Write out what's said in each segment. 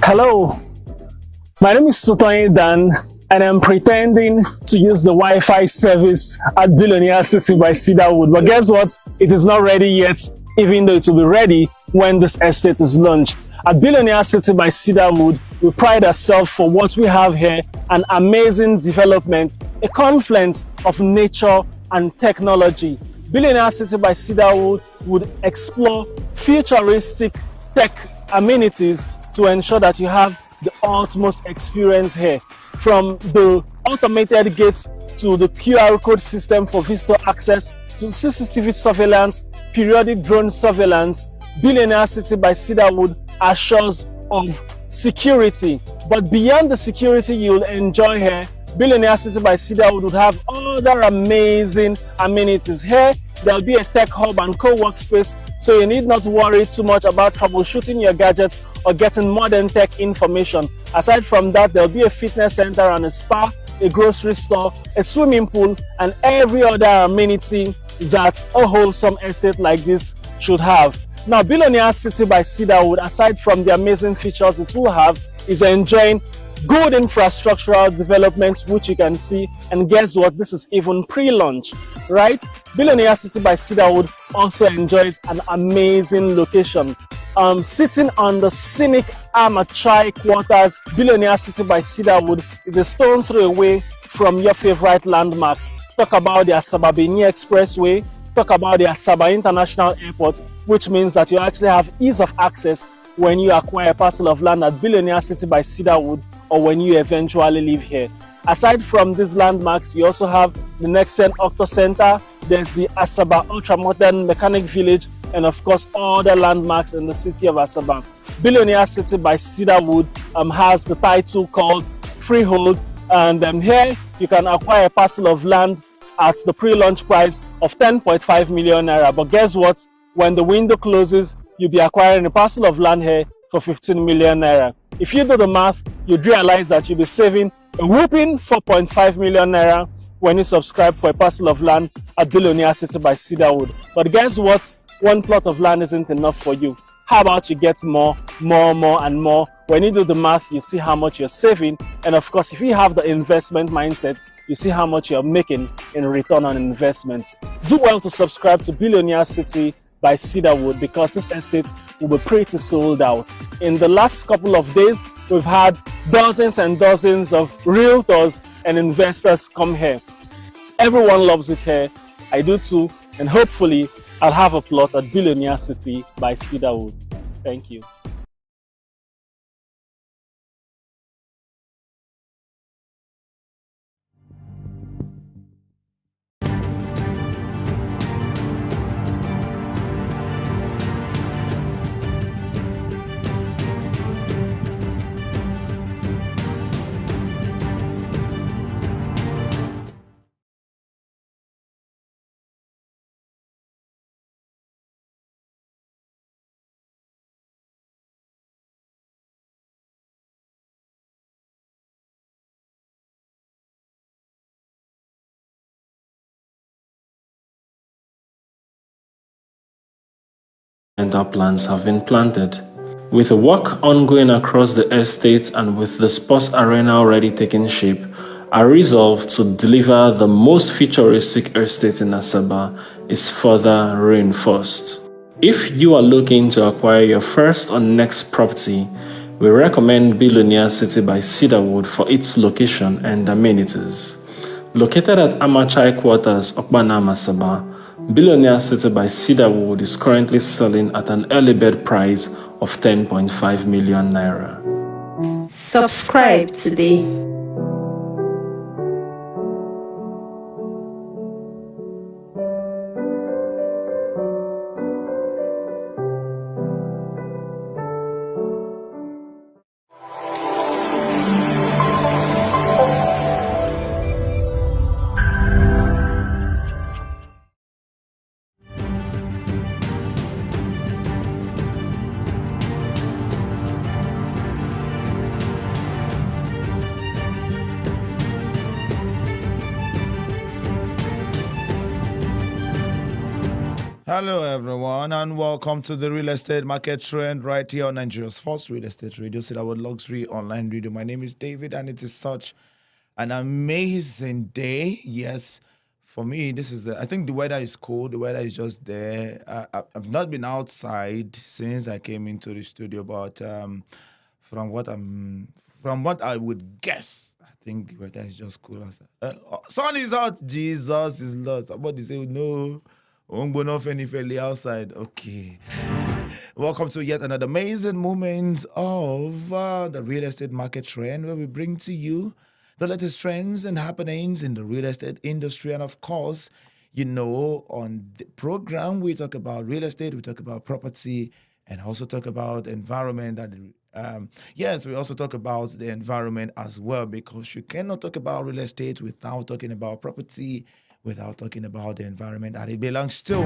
Hello, my name is Sotoyin Dan, and I'm pretending to use the Wi-Fi service at Billionaire City by Cedarwood. But guess what? It is not ready yet, even though it will be ready when this estate is launched. At Billionaire City by Cedarwood, we pride ourselves for what we have here, an amazing development, a confluence of nature and technology. Billionaire City by Cedarwood would explore futuristic tech amenities to ensure that you have the utmost experience here. From the automated gates to the QR code system for visitor access to CCTV surveillance, periodic drone surveillance, Billionaire City by Cedarwood assures of security. But beyond the security you'll enjoy here, Billionaire City by Cedarwood would have other amazing amenities. Here, there'll be a tech hub and co-workspace, so you need not worry too much about troubleshooting your gadgets or getting modern tech information. Aside from that, there'll be a fitness center and a spa, a grocery store, a swimming pool, and every other amenity that a wholesome estate like this should have. Now, Billionaire City by Cedarwood, aside from the amazing features it will have, is enjoying good infrastructural development, which you can see. And guess what? This is even pre-launch, right? Billionaire City by Cedarwood also enjoys an amazing location. Sitting on the scenic Amachai quarters, Billionaire City by Cedarwood is a stone throw away from your favorite landmarks. Talk about the Asaba Benin Expressway, talk about the Asaba International Airport, which means that you actually have ease of access when you acquire a parcel of land at Billionaire City by Cedarwood or when you eventually live here. Aside from these landmarks, you also have the Nexen Octo Center, there's the Asaba Ultramodern Mechanic Village, and of course all the landmarks in the city of Asaba. Billionaire City by Cedarwood has the title called Freehold, and here you can acquire a parcel of land at the pre-launch price of 10.5 million naira. But guess what? When the window closes, you'll be acquiring a parcel of land here for 15 million naira. If you do the math, you'd realize that you'll be saving a whooping 4.5 million naira when you subscribe for a parcel of land at Billionaire City by Cedarwood. But guess what? One plot of land isn't enough for you. How about you get more and more? When you do the math, you see how much you're saving. And of course, if you have the investment mindset, you see how much you're making in return on investment. Do well to subscribe to Billionaire City by Cedarwood, because this estate will be pretty sold out. In the last couple of days, we've had dozens and dozens of realtors and investors come here. Everyone loves it here. I do too, and hopefully I'll have a plot at Billionaire City by Cedarwood. Thank you. And our plants have been planted. With the work ongoing across the estate and with the sports arena already taking shape, our resolve to deliver the most futuristic estate in Asaba is further reinforced. If you are looking to acquire your first or next property, we recommend Billionaire City by Cedarwood for its location and amenities. Located at Amachai Quarters, Okbanam, Asaba, Billionaire City by Cedarwood is currently selling at an early bird price of 10.5 million naira. Subscribe today. Hello, everyone, and welcome to the Real Estate Market Trend right here on Nigeria's first real estate radio, Cedarwood Luxury Online Radio. My name is David, and it is such an amazing day. Yes, for me, I think the weather is cool. The weather is just there. I've not been outside since I came into the studio, but from what I would guess, I think the weather is just cool. Sun is out. Jesus is Lord. Somebody say no. Outside. Okay. Welcome to yet another amazing moment of the real estate market trend, where we bring to you the latest trends and happenings in the real estate industry. And of course, on the program, we talk about real estate, we talk about property, and also talk about environment. Yes, we also talk about the environment as well, because you cannot talk about real estate without talking about property, without talking about the environment that it belongs to.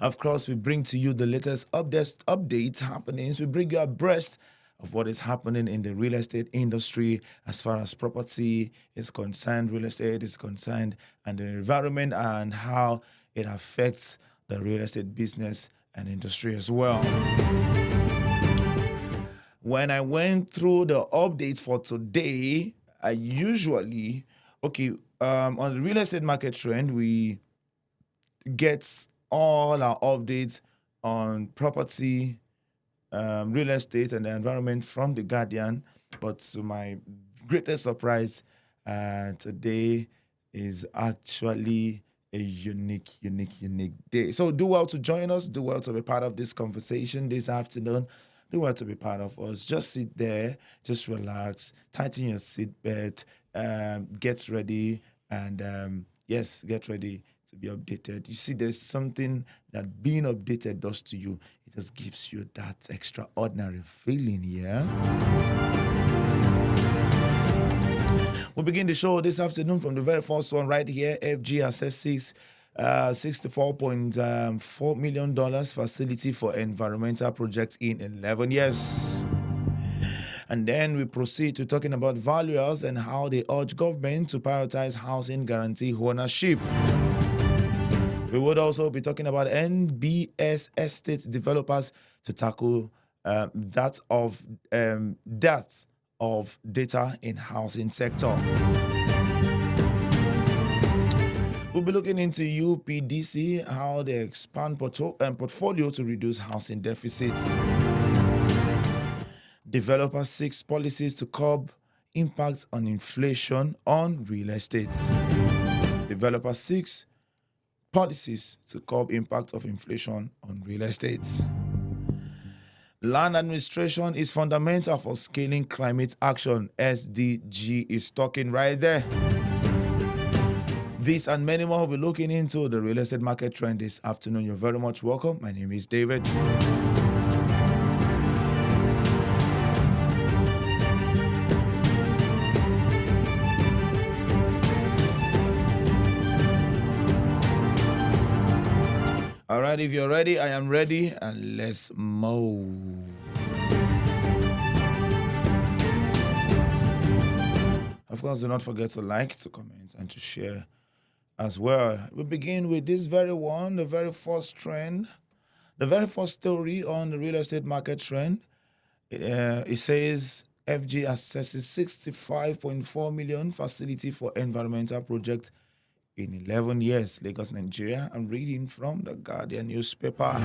Of course, we bring to you the latest updates, happenings. We bring you abreast of what is happening in the real estate industry as far as property is concerned, real estate is concerned, and the environment and how it affects the real estate business and industry as well. When I went through the updates for today, I usually, on the real estate market trend, we get all our updates on property, real estate, and the environment from The Guardian. But to my greatest surprise, today is actually a unique day. So do well to join us. Do well to be part of this conversation this afternoon. Do well to be part of us. Just sit there, just relax, tighten your seatbelt, get ready, and get ready to be updated. You see, there's something that being updated does to you. It just gives you that extraordinary feeling, yeah? We'll begin the show this afternoon from the very first one right here. FG assesses $64.4 million facility for environmental project in 11 years. And then we proceed to talking about valuers and how they urge government to prioritize housing guarantee ownership. We would also be talking about NBS estate developers to tackle that of data in housing sector. We'll be looking into UPDC, how they expand portfolio to reduce housing deficits. Developer seeks policies to curb impact on inflation on real estate. Developer seeks policies to curb impact of inflation on real estate. Land administration is fundamental for scaling climate action. SDG is talking right there. This and many more will be looking into the real estate market trend this afternoon. You're very much welcome. My name is David. All right, if you're ready, I am ready, and let's move. Of course, do not forget to like, to comment, and to share as well. We begin with this very one, the very first trend, the very first story on the real estate market trend. It says FG assesses $65.4 million facility for environmental project in 11 years, Lagos, Nigeria. I'm reading from the Guardian newspaper.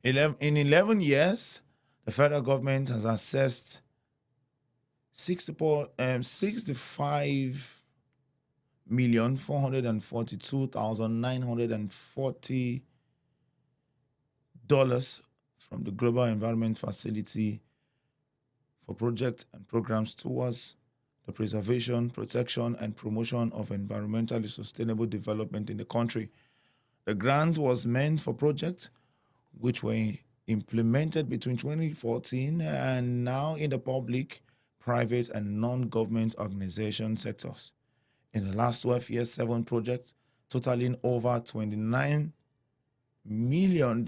In 11 years, the federal government has assessed $65,442,940 from the Global Environment Facility for projects and programs towards the preservation, protection, and promotion of environmentally sustainable development in the country. The grant was meant for projects which were implemented between 2014 and now in the public, private, and non-government organization sectors. In the last 12 years, 7 projects totaling over $29 million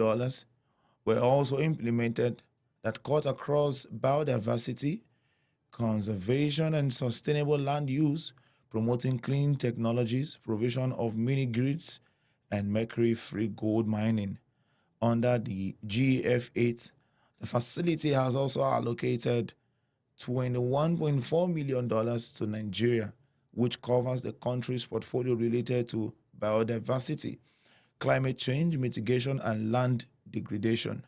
were also implemented that cut across biodiversity, conservation, and sustainable land use, promoting clean technologies, provision of mini grids, and mercury-free gold mining. Under the GF8, the facility has also allocated $21.4 million to Nigeria, which covers the country's portfolio related to biodiversity, climate change mitigation, and land degradation.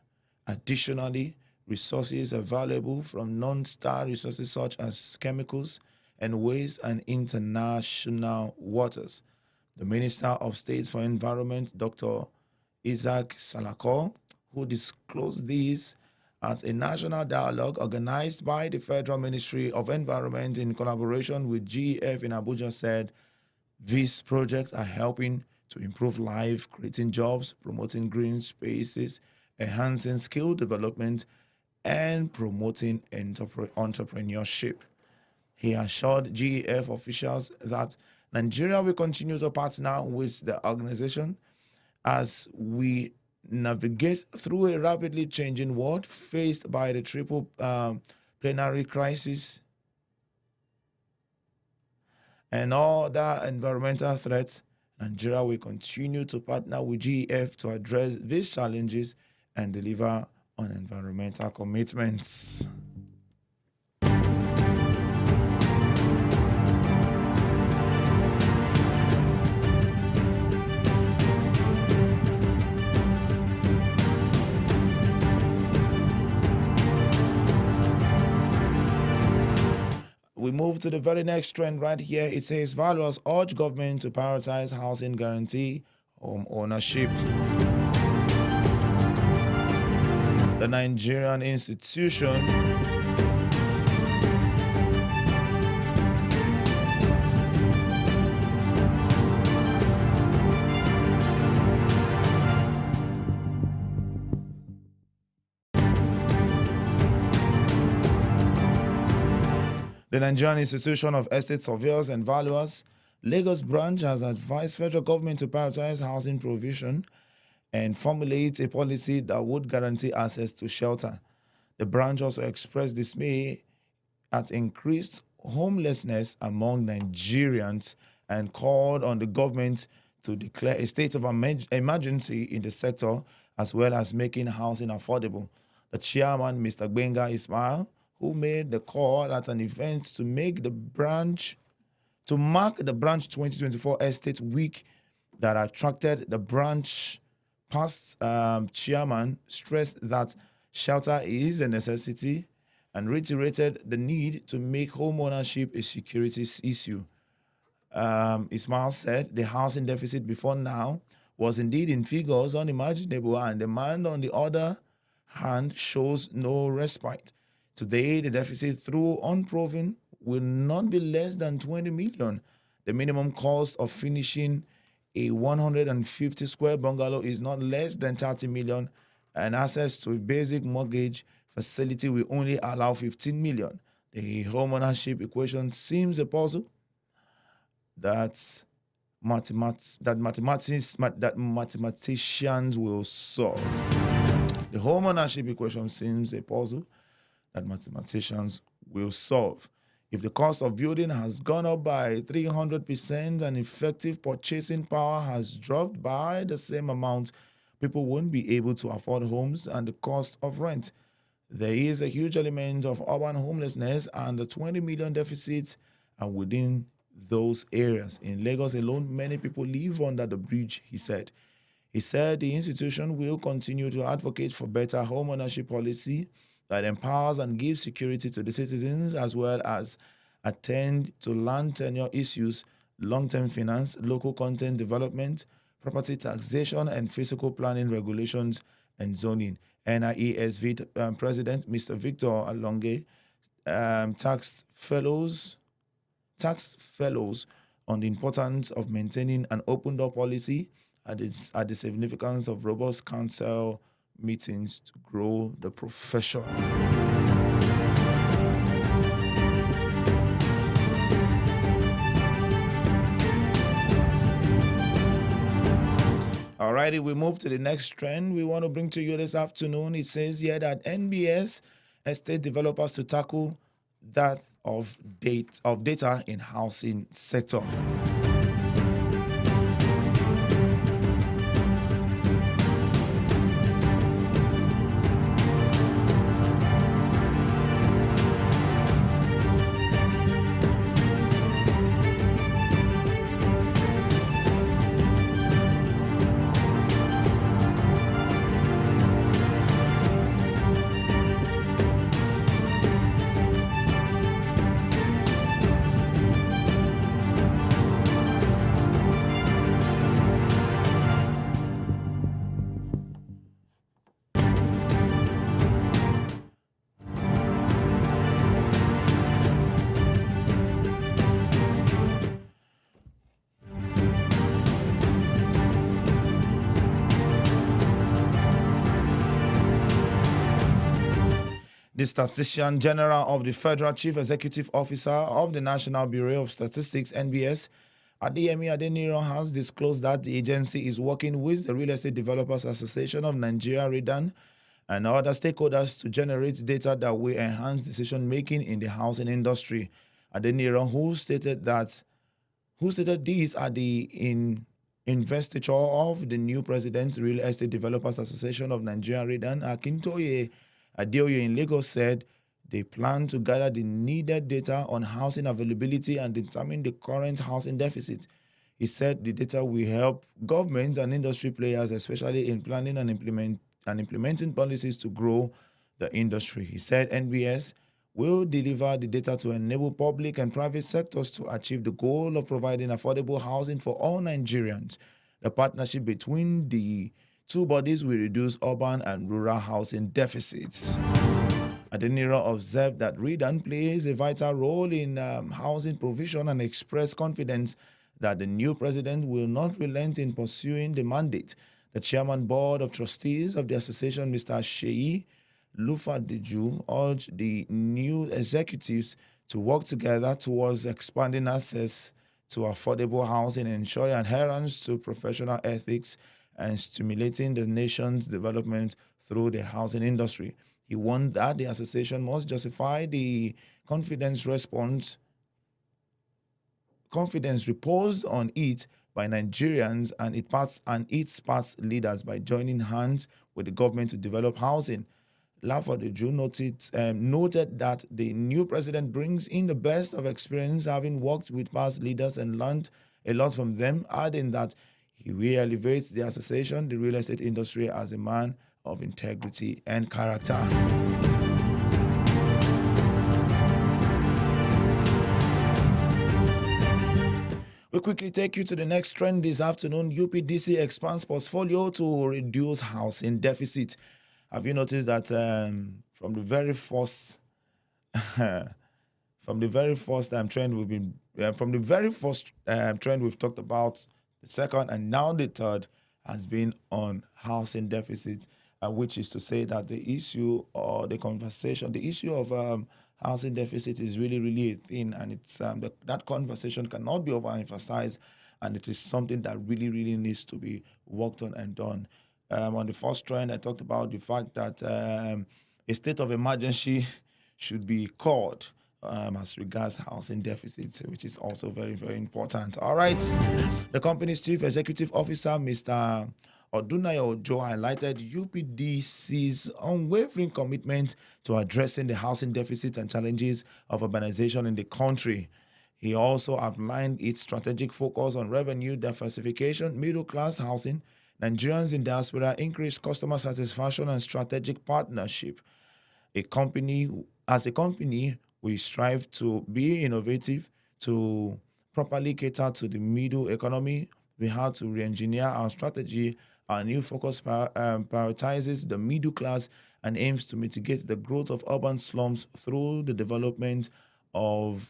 Additionally, resources available from non-star resources such as chemicals and waste and international waters. The Minister of State for Environment, Dr. Isaac Salako, who disclosed this at a national dialogue organized by the Federal Ministry of Environment in collaboration with GEF in Abuja, said these projects are helping to improve life, creating jobs, promoting green spaces, enhancing skill development, and promoting entrepreneurship. He assured GEF officials that Nigeria will continue to partner with the organization as we navigate through a rapidly changing world faced by the triple planetary crisis and other environmental threats. Nigeria will continue to partner with GEF to address these challenges and deliver on environmental commitments. We move to the very next trend right here. It says valuers urge government to prioritize housing guarantee, home ownership. The Nigerian institution The Nigerian Institution of Estate Surveyors and Valuers, Lagos branch, has advised federal government to prioritize housing provision and formulate a policy that would guarantee access to shelter. The branch also expressed dismay at increased homelessness among Nigerians and called on the government to declare a state of emergency in the sector as well as making housing affordable. The chairman, Mr. Gbenga Ismail, who made the call at an event to mark the branch 2024 Estate Week that attracted the branch past chairman, stressed that shelter is a necessity and reiterated the need to make home ownership a security issue. Ismail said the housing deficit before now was indeed in figures unimaginable, and demand on the other hand shows no respite. Today, the deficit, through unproven, will not be less than 20 million. The minimum cost of finishing a 150 square bungalow is not less than 30 million, and access to a basic mortgage facility will only allow 15 million. The home ownership equation seems a puzzle that mathematicians will solve. The home ownership equation seems a puzzle that mathematicians will solve. If the cost of building has gone up by 300% and effective purchasing power has dropped by the same amount, people won't be able to afford homes and the cost of rent. There is a huge element of urban homelessness, and the 20 million deficits are within those areas. In Lagos alone, many people live under the bridge, he said. He said the institution will continue to advocate for better home ownership policy that empowers and gives security to the citizens, as well as attend to land tenure issues, long-term finance, local content development, property taxation, and physical planning regulations and zoning. NIESV President Mr. Victor Alonge taxed fellows on the importance of maintaining an open door policy at the significance of robust council meetings to grow the profession. Alrighty, we move to the next trend we want to bring to you this afternoon. It says here that NBS estate developers to tackle that of data in housing sector. The Statistician General of the Federal Chief Executive Officer of the National Bureau of Statistics, NBS, Adeyemi Adeniro, has disclosed that the agency is working with the Real Estate Developers Association of Nigeria, REDAN, and other stakeholders to generate data that will enhance decision-making in the housing industry. Adeniro, who stated this at the investiture of the new president, Real Estate Developers Association of Nigeria, REDAN, Akintoye Adeoye in Lagos, said they plan to gather the needed data on housing availability and determine the current housing deficit. He said the data will help governments and industry players, especially in planning and implementing policies to grow the industry. He said NBS will deliver the data to enable public and private sectors to achieve the goal of providing affordable housing for all Nigerians. The partnership between the two bodies will reduce urban and rural housing deficits. Adeniro observed that REDAN plays a vital role in housing provision and expressed confidence that the new president will not relent in pursuing the mandate. The chairman board of trustees of the association, Mr. Sheyi Lufadeju, urged the new executives to work together towards expanding access to affordable housing, ensuring adherence to professional ethics, and stimulating the nation's development through the housing industry. He warned that the association must justify the confidence reposed on it by Nigerians and its past leaders by joining hands with the government to develop housing. Lafadeju noted that the new president brings in the best of experience, having worked with past leaders and learned a lot from them, adding that he will elevate the association, the real estate industry, as a man of integrity and character. We quickly take you to the next trend this afternoon. UPDC expands portfolio to reduce housing deficit. Have you noticed that from the very first trend we've talked about, the second and now the third has been on housing deficit, which is to say that the issue or the issue of housing deficit is really, really a thing, and it's that conversation cannot be overemphasized, and it is something that really, really needs to be worked on and done. On the first trend, I talked about the fact that a state of emergency should be called as regards housing deficits, which is also very, very important. All right. The company's chief executive officer, Mr. Odunayo Ojo, highlighted UPDC's unwavering commitment to addressing the housing deficit and challenges of urbanization in the country. He also outlined its strategic focus on revenue diversification, middle-class housing, Nigerians in diaspora, increased customer satisfaction, and strategic partnership. As a company, we strive to be innovative, to properly cater to the middle economy. We have to re-engineer our strategy. Our new focus prioritizes the middle class and aims to mitigate the growth of urban slums through the development of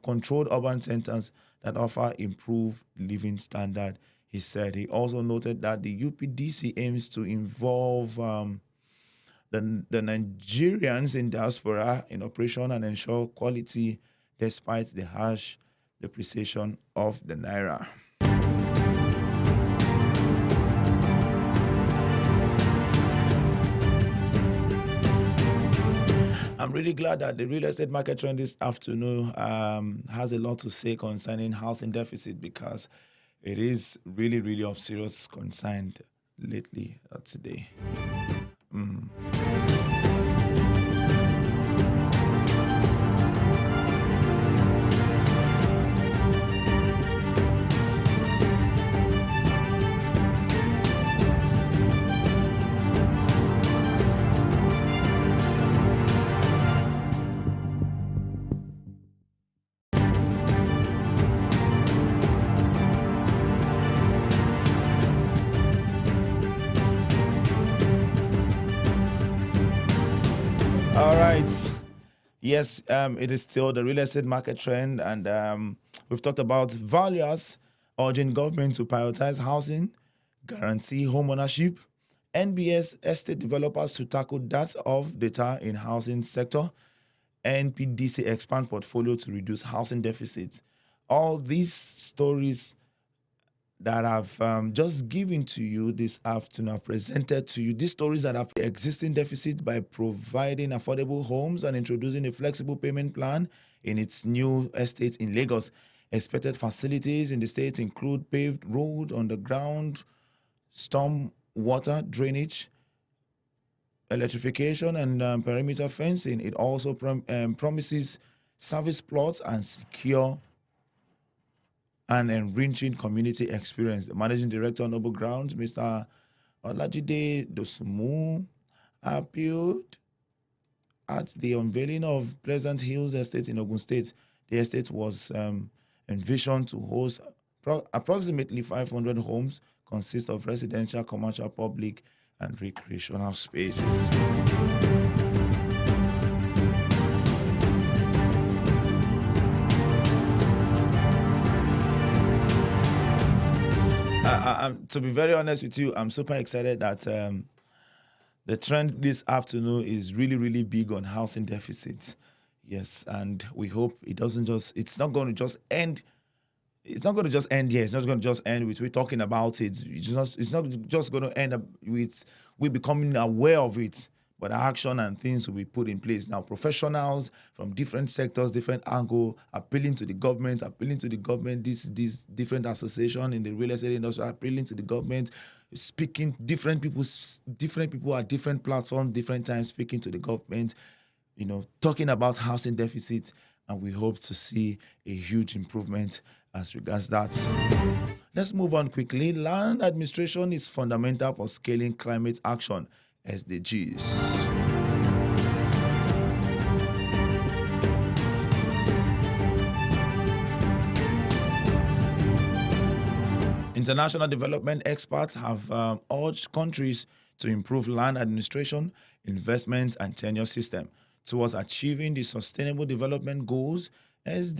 controlled urban centers that offer improved living standard, he said. He also noted that the UPDC aims to involve the Nigerians in diaspora in operation and ensure quality despite the harsh depreciation of the naira. really glad that the real estate market trend this afternoon has a lot to say concerning housing deficit, because it is really, really of serious concern lately today. All right. Yes, it is still the real estate market trend, and we've talked about valuers urging government to prioritize housing, guarantee home ownership, NBS estate developers to tackle that of data in housing sector, NPDC expand portfolio to reduce housing deficits. All these stories that I've just given to you this afternoon, I've presented to you these stories that have existing deficit by providing affordable homes and introducing a flexible payment plan in its new estates in Lagos. Expected facilities in the state include paved road, underground, storm water drainage, electrification, and perimeter fencing. It also promises service plots and secure and enriching community experience. The managing director on Noble Grounds, Mr. Olajide Dosumu, appealed at the unveiling of Pleasant Hills Estate in Ogun State. The estate was envisioned to host approximately 500 homes, consist of residential, commercial, public, and recreational spaces. To be very honest with you, I'm super excited that the trend this afternoon is really, really big on housing deficits. Yes, and we hope it's not going to just end. It's not going to just end here. It's not going to just end with we talking about it. It's not just going to end up with we becoming aware of it, but action and things will be put in place. Now, professionals from different sectors, different angle, appealing to the government, this different association in the real estate industry, appealing to the government, speaking, different people at different platforms, different times, speaking to the government, talking about housing deficits, and we hope to see a huge improvement as regards that. Let's move on quickly. Land administration is fundamental for scaling climate action, SDGs. International development experts have urged countries to improve land administration, investment, and tenure system towards achieving the sustainable development goals as